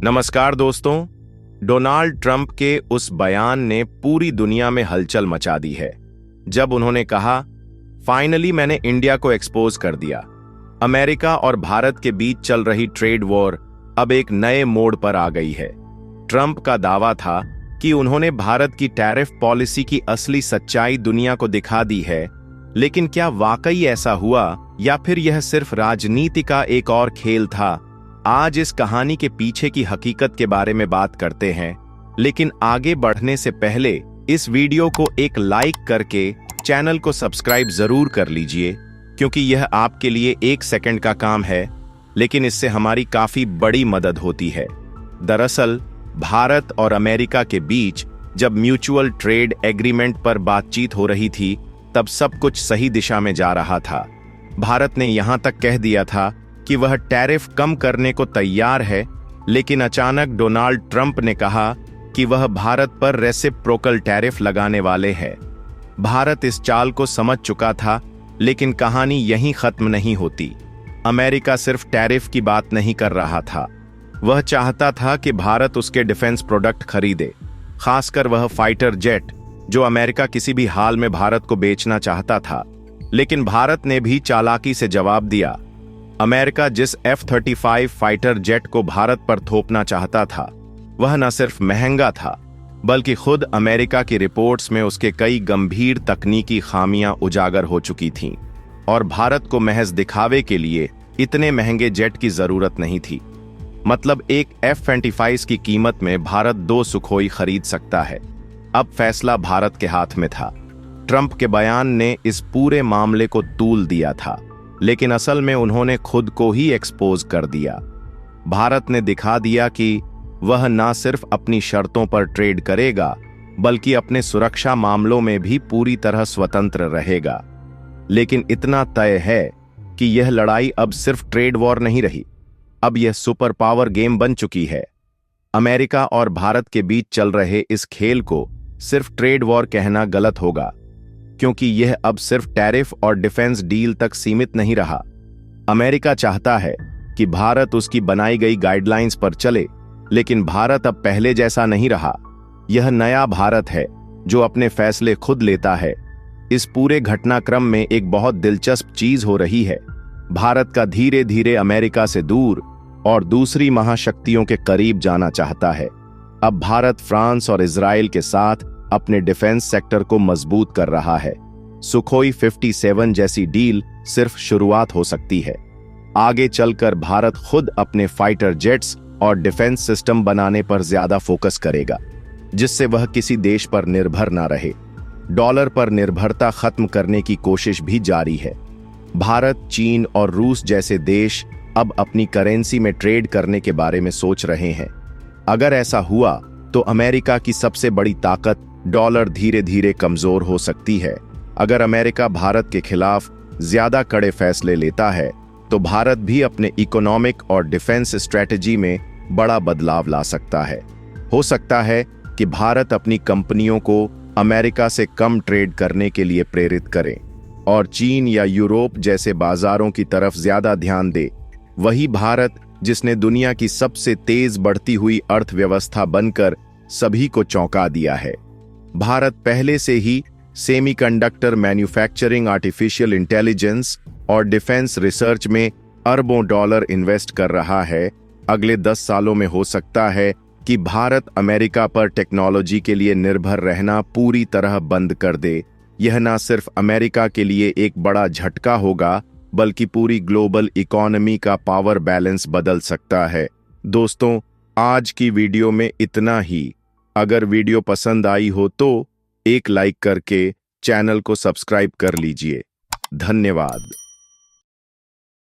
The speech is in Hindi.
नमस्कार दोस्तों। डोनाल्ड ट्रंप के उस बयान ने पूरी दुनिया में हलचल मचा दी है जब उन्होंने कहा, फाइनली मैंने इंडिया को एक्सपोज कर दिया। अमेरिका और भारत के बीच चल रही ट्रेड वॉर अब एक नए मोड़ पर आ गई है। ट्रंप का दावा था कि उन्होंने भारत की टैरिफ पॉलिसी की असली सच्चाई दुनिया को दिखा दी है, लेकिन क्या वाकई ऐसा हुआ या फिर यह सिर्फ राजनीति का एक और खेल था? आज इस कहानी के पीछे की हकीकत के बारे में बात करते हैं, लेकिन आगे बढ़ने से पहले इस वीडियो को एक लाइक करके चैनल को सब्सक्राइब जरूर कर लीजिए, क्योंकि यह आपके लिए 1 सेकंड का काम है, लेकिन इससे हमारी काफी बड़ी मदद होती है। दरअसल भारत और अमेरिका के बीच जब म्यूचुअल ट्रेड एग्रीमेंट पर बातचीत हो रही थी, तब सब कुछ सही दिशा में जा रहा था। भारत ने यहां तक कह दिया था कि वह टैरिफ कम करने को तैयार है, लेकिन अचानक डोनाल्ड ट्रंप ने कहा कि वह भारत पर रेसिप्रोकल टैरिफ लगाने वाले हैं। भारत इस चाल को समझ चुका था, लेकिन कहानी यहीं खत्म नहीं होती। अमेरिका सिर्फ टैरिफ की बात नहीं कर रहा था, वह चाहता था कि भारत उसके डिफेंस प्रोडक्ट खरीदे, खासकर वह फाइटर जेट जो अमेरिका किसी भी हाल में भारत को बेचना चाहता था। लेकिन भारत ने भी चालाकी से जवाब दिया। अमेरिका जिस F-35 फाइटर जेट को भारत पर थोपना चाहता था, वह न सिर्फ महंगा था, बल्कि खुद अमेरिका की रिपोर्ट्स में उसके कई गंभीर तकनीकी खामियां उजागर हो चुकी थीं, और भारत को महज दिखावे के लिए इतने महंगे जेट की जरूरत नहीं थी। मतलब एक F-25 की कीमत में भारत 2 सुखोई खरीद सकता है। अब फैसला भारत के हाथ में था। ट्रंप के बयान ने इस पूरे मामले को तूल दिया था, लेकिन असल में उन्होंने खुद को ही एक्सपोज कर दिया। भारत ने दिखा दिया कि वह न सिर्फ अपनी शर्तों पर ट्रेड करेगा, बल्कि अपने सुरक्षा मामलों में भी पूरी तरह स्वतंत्र रहेगा। लेकिन इतना तय है कि यह लड़ाई अब सिर्फ ट्रेड वॉर नहीं रही, अब यह सुपर पावर गेम बन चुकी है। अमेरिका और भारत के बीच चल रहे इस खेल को सिर्फ ट्रेड वॉर कहना गलत होगा, क्योंकि यह अब सिर्फ टैरिफ और डिफेंस डील तक सीमित नहीं रहा। अमेरिका चाहता है कि भारत उसकी बनाई गई गाइडलाइंस पर चले, लेकिन भारत अब पहले जैसा नहीं रहा। यह नया भारत है जो अपने फैसले खुद लेता है। इस पूरे घटनाक्रम में एक बहुत दिलचस्प चीज हो रही है। भारत का धीरे धीरे अमेरिका से दूर और दूसरी महाशक्तियों के करीब जाना चाहता है। अब भारत फ्रांस और इजराइल के साथ अपने डिफेंस सेक्टर को मजबूत कर रहा है। सुखोई 57 जैसी डील सिर्फ शुरुआत हो सकती है। आगे चलकर भारत खुद अपने फाइटर जेट्स और डिफेंस सिस्टम बनाने पर ज्यादा फोकस करेगा, जिससे वह किसी देश पर निर्भर ना रहे। डॉलर पर निर्भरता खत्म करने की कोशिश भी जारी है। भारत, चीन और रूस जैसे देश अब अपनी करेंसी में ट्रेड करने के बारे में सोच रहे हैं। अगर ऐसा हुआ तो अमेरिका की सबसे बड़ी ताकत डॉलर धीरे धीरे कमजोर हो सकती है। अगर अमेरिका भारत के खिलाफ ज्यादा कड़े फैसले लेता है, तो भारत भी अपने इकोनॉमिक और डिफेंस स्ट्रेटजी में बड़ा बदलाव ला सकता है। हो सकता है कि भारत अपनी कंपनियों को अमेरिका से कम ट्रेड करने के लिए प्रेरित करे और चीन या यूरोप जैसे बाजारों की तरफ ज्यादा ध्यान दे। वही भारत जिसने दुनिया की सबसे तेज बढ़ती हुई अर्थव्यवस्था बनकर सभी को चौंका दिया है। भारत पहले से ही सेमीकंडक्टर मैन्युफैक्चरिंग, आर्टिफिशियल इंटेलिजेंस और डिफेंस रिसर्च में अरबों डॉलर इन्वेस्ट कर रहा है। अगले 10 सालों में हो सकता है कि भारत अमेरिका पर टेक्नोलॉजी के लिए निर्भर रहना पूरी तरह बंद कर दे। यह न सिर्फ अमेरिका के लिए एक बड़ा झटका होगा, बल्कि पूरी ग्लोबल इकोनॉमी का पावर बैलेंस बदल सकता है। दोस्तों, आज की वीडियो में इतना ही। अगर वीडियो पसंद आई हो तो एक लाइक करके चैनल को सब्सक्राइब कर लीजिए। धन्यवाद।